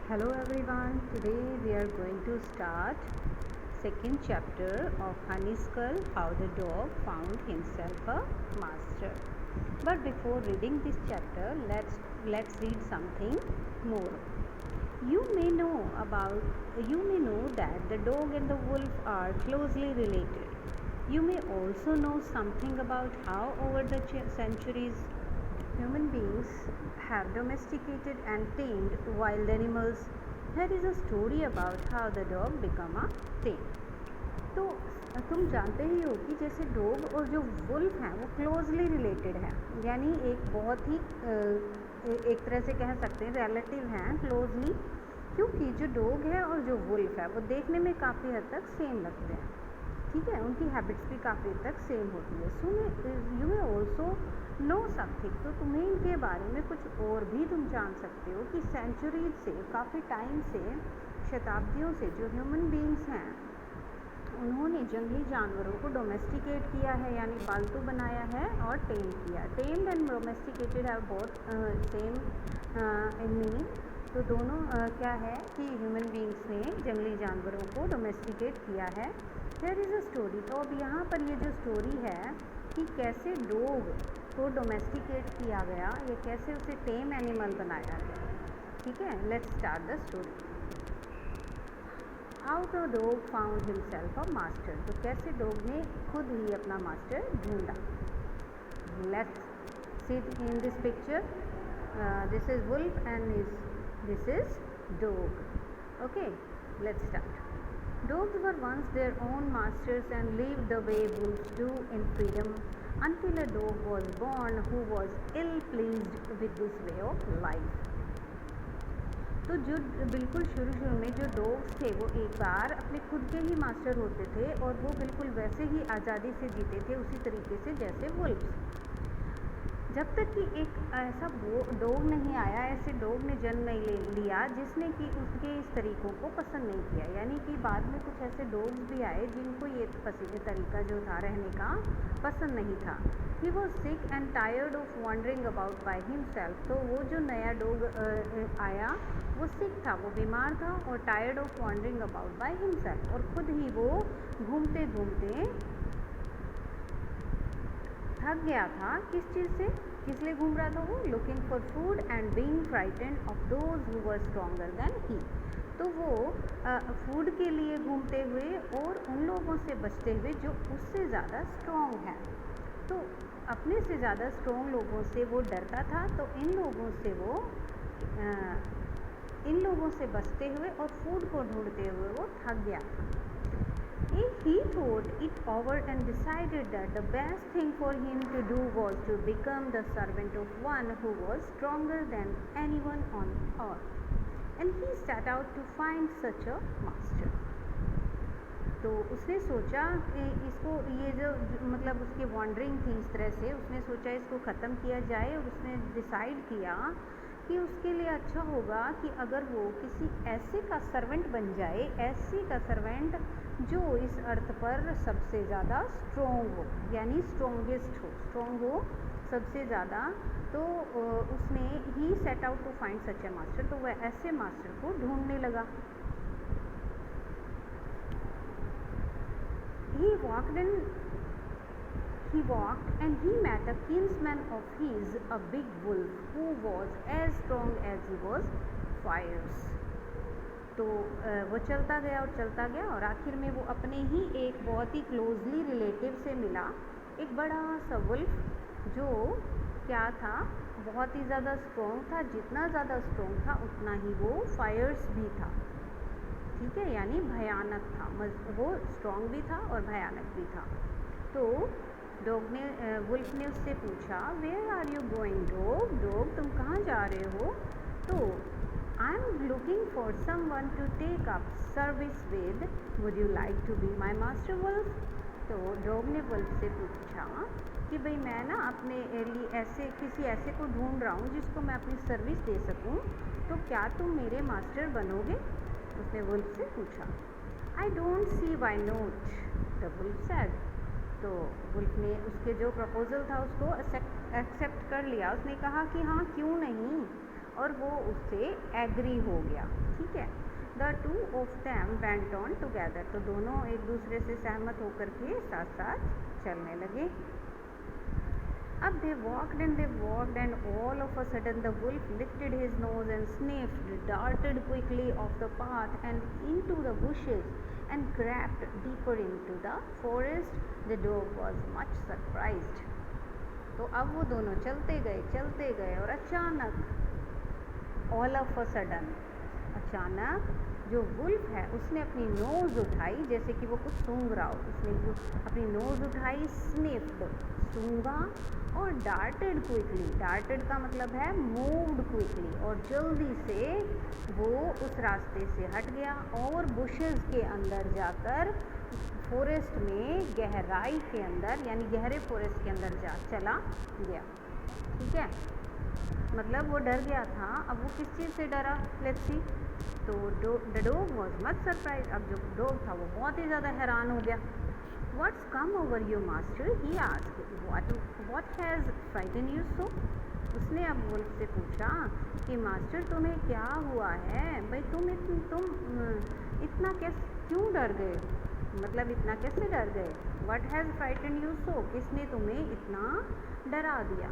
Hello everyone, today we are going to start second chapter of Honeysuckle, how the dog found himself a master. But before reading this chapter, let's read something more. You may know that the dog and the wolf are closely related. You may also know something about how over the centuries human beings have domesticated and tamed wild animals. Here is a story about how the dog became a tame. तो तुम जानते ही हो कि जैसे dog और जो wolf हैं वो क्लोजली रिलेटेड हैं, यानी एक बहुत ही एक तरह से कह सकते हैं रिलेटिव हैं क्लोजली, क्योंकि जो डॉग है और जो वुल्फ है वो देखने में काफ़ी हद तक सेम लगते हैं. ठीक है, उनकी हैबिट्स भी काफ़ी हद तक सेम होती है. So you may also know something, तो तुम्हें इनके बारे में कुछ और भी तुम जान सकते हो कि सेंचुरीज से, काफ़ी टाइम से, शताब्दियों से जो ह्यूमन बींग्स हैं उन्होंने जंगली जानवरों को डोमेस्टिकेट किया है, यानी पालतू बनाया है और टेम किया. Tamed and domesticated have both same in meaning. तो दोनों क्या है कि ह्यूमन बींग्स ने जंगली जानवरों को डोमेस्टिकेट किया है. There is a story. तो अब यहाँ पर ये जो स्टोरी है कि कैसे डॉग को डोमेस्टिकेट किया गया या कैसे उसे टेम एनिमल बनाया गया. ठीक है, let's start the story. How the dog found himself a master. तो कैसे डॉग ने खुद ही अपना मास्टर ढूंढा. Let's see in this picture. This is wolf and this is dog. Okay, let's start. Dogs were once their own masters and lived the way wolves do in freedom until a dog was born who was ill-pleased with this way of life. तो जो बिल्कुल शुरू में जो dogs थे वो एक बार अपने खुद के ही मास्टर होते थे और वो बिल्कुल वैसे ही आज़ादी से जीते थे, उसी तरीके से जैसे वुल्व्स. जब तक कि एक ऐसा डॉग नहीं आया, ऐसे डॉग ने जन्म नहीं लिया जिसने कि उसके इस तरीक़ों को पसंद नहीं किया. यानी कि बाद में कुछ ऐसे डॉग्स भी आए जिनको ये तरीका जो था रहने का पसंद नहीं था. He was sick and tired of wandering about by himself. तो वो जो नया डॉग आया वो सिक था, वो बीमार था और tired of wandering about by himself, और खुद ही वो घूमते घूमते थक गया था. किस चीज़ से, किस लिए घूम रहा था वो? Looking for food and being frightened of those who were stronger than he. तो वो फूड के लिए घूमते हुए और उन लोगों से बचते हुए जो उससे ज़्यादा स्ट्रॉन्ग हैं. तो अपने से ज़्यादा स्ट्रॉन्ग लोगों से वो डरता था, तो इन लोगों से बचते हुए और फूड को ढूंढते हुए वो थक गया था. He thought it over and decided that the best thing for him to do was to become the servant of one who was stronger than anyone on earth. And he set out to find such a master. तो उसने सोचा कि इसको ये जो मतलब उसकी wandering थी इस तरह से, उसने सोचा इसको ख़त्म किया जाए और उसने डिसाइड किया कि उसके लिए अच्छा होगा कि अगर वो किसी ऐसे का सर्वेंट बन जाए, ऐसी का सर्वेंट जो इस अर्थ पर सबसे ज़्यादा स्ट्रॉन्ग हो, यानी स्ट्रॉन्ग हो सबसे ज़्यादा. तो उसने ही set out to find such a master. तो वह ऐसे मास्टर को ढूंढने लगा. He walked and he met a kinsman of his, a big wolf who was as strong as he was fierce. तो वो चलता गया और आखिर में वो अपने ही एक बहुत ही क्लोजली रिलेटिव से मिला, एक बड़ा सा वुल्फ जो क्या था, बहुत ही ज़्यादा स्ट्रॉन्ग था. जितना ज़्यादा स्ट्रॉन्ग था उतना ही वो फायर्स भी था. ठीक है, यानी भयानक था. वो स्ट्रॉन्ग भी था और भयानक भी था. तो वुल्फ ने उससे पूछा, where are you going dog, तुम कहाँ जा रहे हो? तो I am looking for someone to take up service with, would you like to be my master wolf. तो डॉग ने वुल्फ से पूछा कि भाई मैं ना अपने लिए किसी ऐसे को ढूंढ रहा हूँ जिसको मैं अपनी सर्विस दे सकूँ, तो क्या तुम मेरे मास्टर बनोगे? उसने वुल्फ से पूछा. I don't see why not, the wolf said. तो वुल्फ ने उसके जो प्रपोज़ल था उसको एक्सेप्ट कर लिया. उसने कहा कि हाँ क्यों नहीं, और वो उससे एग्री हो गया, ठीक है। The two of them went on together, तो दोनों एक दूसरे से सहमत होकर के साथ साथ चलने लगे। अब they walked and all of a sudden the wolf lifted his nose and sniffed, darted quickly off the path and into the bushes and crept deeper into the forest. The dog was much surprised. तो अब वो दोनों चलते गए और अचानक all of a sudden, अचानक जो वुल्फ है उसने अपनी नोज़ उठाई, जैसे कि वो कुछ सूंघ रहा हो, उसने अपनी नोज़ उठाई, स्निफ्ड सूंघा, और डार्टेड क्विकली, डार्टेड का मतलब है मूव्ड क्विकली, और जल्दी से वो उस रास्ते से हट गया और बुशेस के अंदर जाकर फॉरेस्ट में गहराई के अंदर यानी गहरे फॉरेस्ट के अंदर चला गया, ठीक है। मतलब वो डर गया था। अब वो किस चीज़ से डरा, लेट्स सी। तो the dog was much surprise, अब जो डॉग था वो बहुत ही ज़्यादा हैरान हो गया। What's come over you master, he asked, what has frighten you so. उसने अब वुल्फ से पूछा कि मास्टर तुम्हें क्या हुआ है भाई, तुम इतना क्यों डर गए, मतलब इतना कैसे डर गए। What has frighten you so, किसने तुम्हें इतना डरा दिया।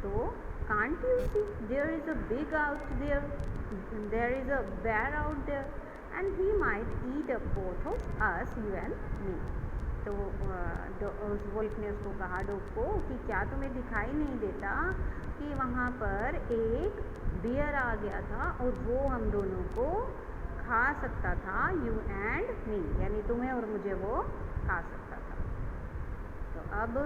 तो can't you see there is a big out there, there is a bear out there and he might eat up both of us, you and me. तो उस wolf ने उसको कहा, डॉग को, कि क्या तुम्हें दिखाई नहीं देता कि वहाँ पर एक बियर आ गया था और वो हम दोनों को खा सकता था, यू एंड मी, यानी तुम्हें और मुझे वो खा सकता था। तो अब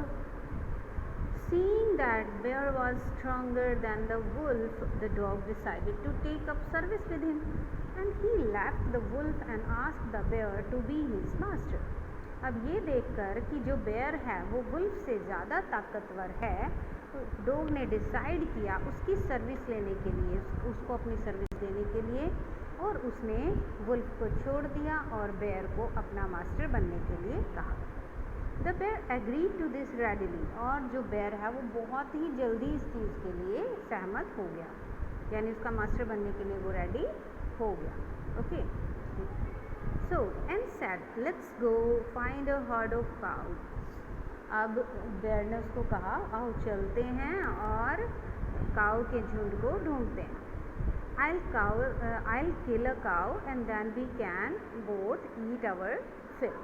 seeing that bear was stronger than the wolf, the dog decided to take up service with him, and he left the wolf and asked the bear to be his master. अब ये देखकर कि जो बेयर है वो wolf से ज़्यादा ताकतवर है, तो डॉग ने डिसाइड किया उसकी सर्विस लेने के लिए, उसको अपनी सर्विस देने के लिए, और उसने वुल्फ को छोड़ दिया और बेयर को अपना मास्टर बनने के लिए कहा। The bear agreed to this readily, और जो बेयर है वो बहुत ही जल्दी इस चीज़ के लिए सहमत हो गया, यानी उसका मास्टर बनने के लिए वो रेडी हो गया। Okay, so and said let's go find a herd of cows. अब बेयर ने उसको कहा, आओ चलते हैं और काऊ के झुंड को ढूंढते हैं। I'll kill a cow and then we can both eat our fill.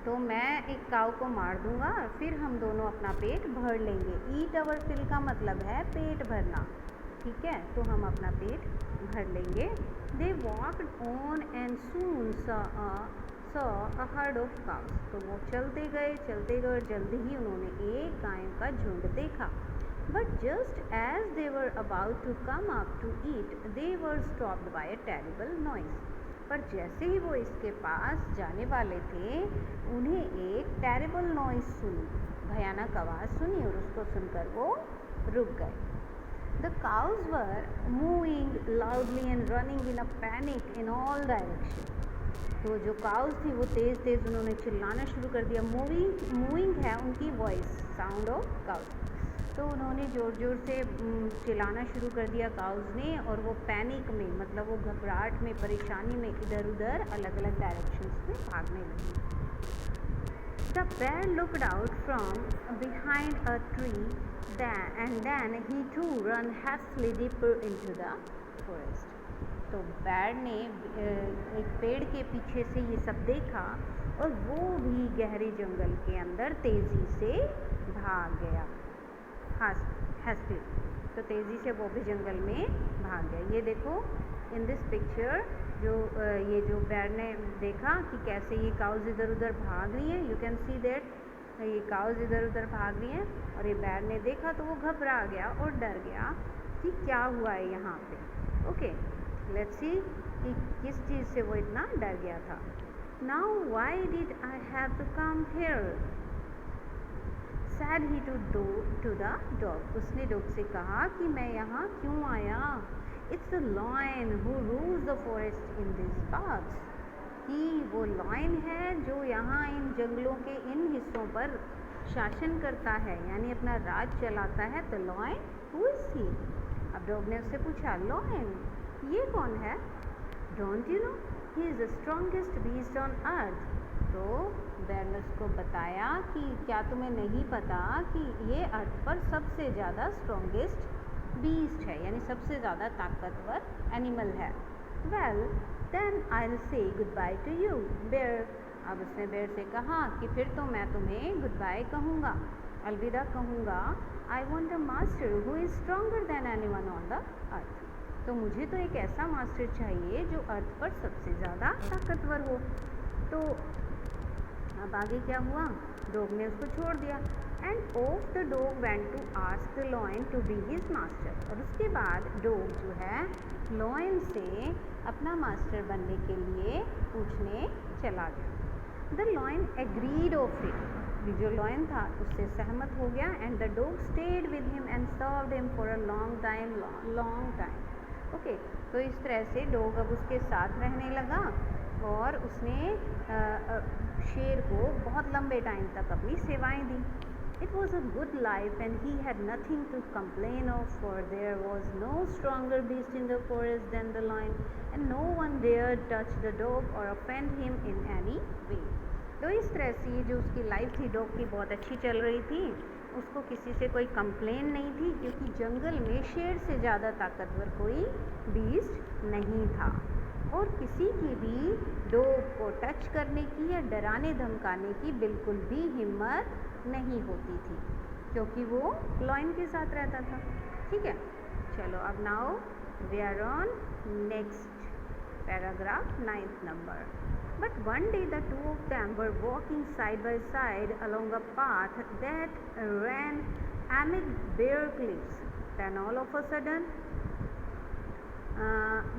तो मैं एक काऊ को मार दूंगा, फिर हम दोनों अपना पेट भर लेंगे। ईट अवर फिल का मतलब है पेट भरना, ठीक है, तो हम अपना पेट भर लेंगे। They walked on and soon saw a herd of cows, तो वो चलते गए और जल्दी ही उन्होंने एक गायों का झुंड देखा। But just as they were about to come up to eat, they were stopped by a terrible noise. पर जैसे ही वो इसके पास जाने वाले थे, उन्हें एक टेरिबल नॉइज सुनी, भयानक आवाज़ सुनी, और उसको सुनकर वो रुक गए। The cows were moving loudly and running in a panic in all direction. तो जो काउज थी वो तेज़ उन्होंने चिल्लाना शुरू कर दिया। मूविंग है उनकी वॉइस, साउंड ऑफ काउज। तो उन्होंने ज़ोर से चिल्लाना शुरू कर दिया काउज ने, और वो पैनिक में, मतलब वो घबराहट में, परेशानी में इधर उधर अलग अलग डायरेक्शंस में भागने लगी। The bear looked out from behind a tree and then he too ran hastily deeper into the forest. तो बेयर ने एक पेड़ के पीछे से ये सब देखा और वो भी गहरे जंगल के अंदर तेज़ी से भाग गया, हंसते, तो तेज़ी से वो भी जंगल में भाग गया। ये देखो इन दिस पिक्चर, ये जो बेयर ने देखा कि कैसे ये काउज इधर उधर भाग रही हैं, यू कैन सी दैट ये काउज इधर उधर भाग रही हैं, और ये बेयर ने देखा तो वो घबरा गया और डर गया कि क्या हुआ है यहाँ पे। ओके, लेट्स सी कि किस चीज़ से वो इतना डर गया था। Now why did I have to come here, said he to the dog. उसने डॉग से कहा कि मैं यहाँ क्यों आया। It's the lion who rules the forest in these parts. कि वो लायन है जो यहाँ इन जंगलों के इन हिस्सों पर शासन करता है, यानी अपना राज चलाता है। The lion who is he. अब अब डॉग ने उससे पूछा, लॉयन ये कौन है? Don't you know he is the strongest beast on earth. तो बेयर ने उसको बताया कि क्या तुम्हें नहीं पता कि ये अर्थ पर सबसे ज़्यादा स्ट्रॉन्गेस्ट बीस्ट है, यानी सबसे ज़्यादा ताकतवर एनिमल है। Well then I will say goodbye to you bear. अब उसने बेयर से कहा कि फिर तो मैं तुम्हें गुड बाय कहूँगा, अलविदा कहूँगा। I want a master who is stronger than any one on the earth. तो मुझे तो एक ऐसा मास्टर चाहिए जो अर्थ पर सबसे ज़्यादा ताकतवर हो। तो अब आगे क्या हुआ, डॉग ने उसको छोड़ दिया। And off the dog went to ask the lion to be his master. और उसके बाद डॉग जो है लॉयन से अपना मास्टर बनने के लिए पूछने चला गया। The lion agreed of it. जो लॉयन था उससे सहमत हो गया। And the dog stayed with him and served him for a long time. Okay, तो इस तरह से डॉग अब उसके साथ रहने लगा और उसने शेर को बहुत लंबे टाइम तक अपनी सेवाएं दी। It was a good life and he had nothing to complain of, for there was no stronger beast in the forest than the lion and no one dare touch the dog or offend him in any way. तो इस तरह से जो उसकी life थी dog की बहुत अच्छी चल रही थी, उसको किसी से कोई कंप्लेन नहीं थी, क्योंकि जंगल में शेर से ज़्यादा ताकतवर कोई बीस्ट नहीं था और किसी की भी डॉग को टच करने की या डराने धमकाने की बिल्कुल भी हिम्मत नहीं होती थी, क्योंकि वो लॉयन के साथ रहता था। ठीक है, चलो अब now we are on next paragraph 9th number. But one day the two of them were walking side by side along a path that ran amid bare cliffs. Then all of a sudden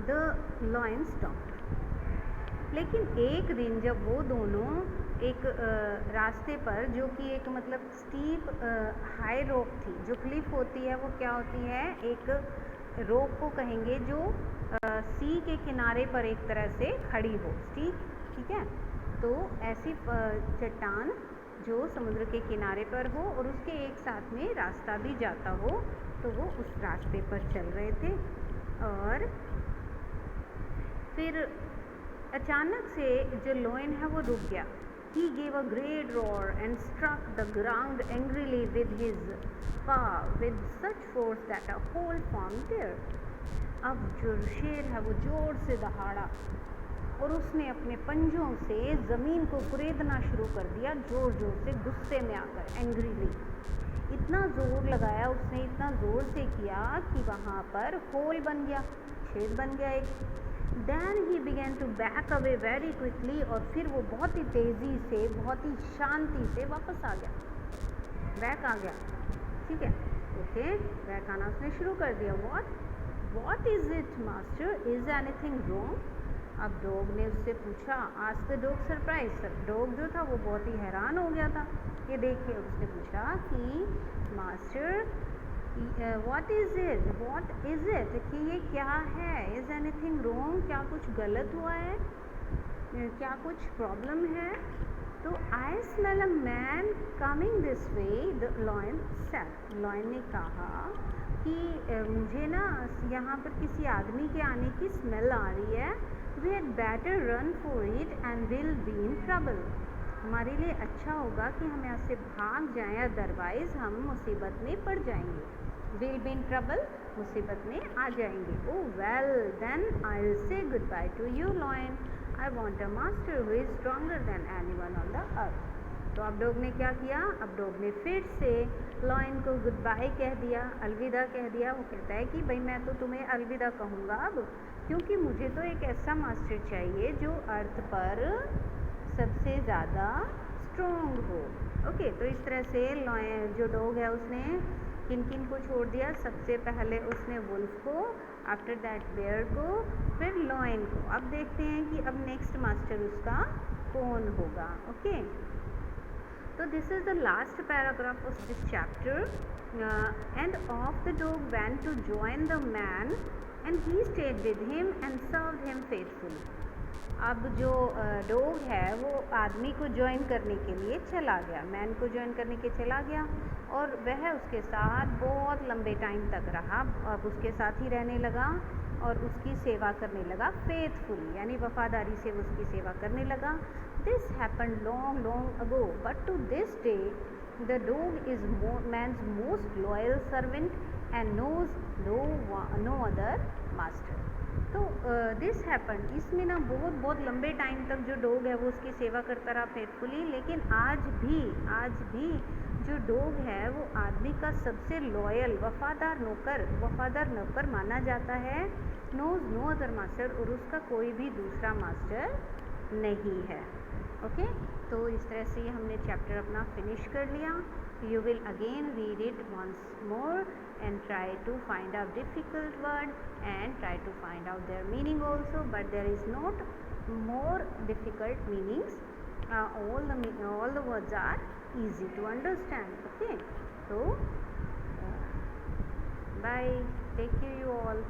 the lion stopped. लेकिन एक दिन जब वो दोनों एक रास्ते पर, जो कि एक मतलब स्टीप हाई रोक थी, जो क्लिफ होती है वो क्या होती है, एक रोक को कहेंगे जो सी के किनारे पर एक तरह से खड़ी हो, ठीक है। तो ऐसी चट्टान जो समुद्र के किनारे पर हो और उसके एक साथ में रास्ता भी जाता हो, तो वो उस रास्ते पर चल रहे थे। और फिर अचानक से जो लॉयन है वो रुक गया। He gave a great roar and struck the ground angrily with his paw with such force that a hole formed there. अब जो शेर है वो जोर से दहाड़ा और उसने अपने पंजों से ज़मीन को कुरेदना शुरू कर दिया, जोर जोर से, गुस्से में आकर, एंग्रीली। इतना ज़ोर लगाया उसने, इतना ज़ोर से किया कि वहाँ पर होल बन गया, छेद बन गया एक। Then he began to back away very quickly, और फिर वो बहुत ही तेज़ी से, बहुत ही शांति से वापस आ गया, बैक आ गया। ठीक है, ओके, बैक आना उसने शुरू कर दिया। What is it, master? Is anything wrong? अब डॉग ने उससे पूछा। Asked the dog surprised. Dog जो था वो बहुत ही हैरान हो गया था ये देख के। उसने पूछा कि मास्टर what is it? कि ये क्या है? Is anything wrong? क्या कुछ गलत हुआ है? क्या कुछ प्रॉब्लम है? तो I smell a man coming this way, the lion said. Lion ने कहा कि मुझे ना यहाँ पर किसी आदमी के आने की स्मेल आ रही है। We had better run for it and will be in trouble. हमारे लिए अच्छा होगा कि हम यहाँ से भाग जाएं, अदरवाइज हम मुसीबत में पड़ जाएंगे। Will be in trouble, मुसीबत में आ जाएंगे। Oh well, then I'll say goodbye to you, lion. I want a master who is stronger than anyone on the earth. तो अब डॉग ने क्या किया? अब डॉग ने फिर से लॉयन को गुड बाय कह दिया, अलविदा कह दिया। वो कहता है कि भाई मैं तो तुम्हें अलविदा कहूँगा अब, क्योंकि मुझे तो एक ऐसा मास्टर चाहिए जो अर्थ पर सबसे ज़्यादा स्ट्रॉन्ग हो। ओके, तो इस तरह से लॉयन जो डॉग है उसने किन किन को छोड़ दिया? सबसे पहले उसने वुल्फ को, आफ्टर दैट बेयर को, फिर लॉयन को। अब देखते हैं कि अब नेक्स्ट मास्टर उसका कौन होगा। Okay, so this is the last paragraph of this chapter. And off the dog went to join the man and he stayed with him and served him faithfully. अब जो डॉग है वो आदमी को join करने के लिए चला गया, मैन को ज्वाइन करने के चला गया और वह उसके साथ बहुत लंबे टाइम तक रहा। अब उसके साथ ही रहने लगा और उसकी सेवा करने लगा फेथफुली, यानी वफादारी से वो उसकी सेवा करने लगा। This happen long long ago, but to this day the dog is man's most loyal servant and knows no other master. तो दिस हैपन, इसमें ना बहुत बहुत लंबे टाइम तक जो डॉग है वो उसकी सेवा करता रहा फेथफुली, लेकिन आज भी जो डॉग है वो आदमी का सबसे लॉयल वफादार नौकर माना जाता है। नोज नो अदर मास्टर, और उसका कोई भी दूसरा मास्टर नहीं है। ओके, तो इस तरह से हमने चैप्टर अपना फिनिश कर लिया। You will again read it once more and try to find out difficult word and try to find out their meaning also, but there is not more difficult meanings. All the words are easy to understand. Okay, so bye, take care you all.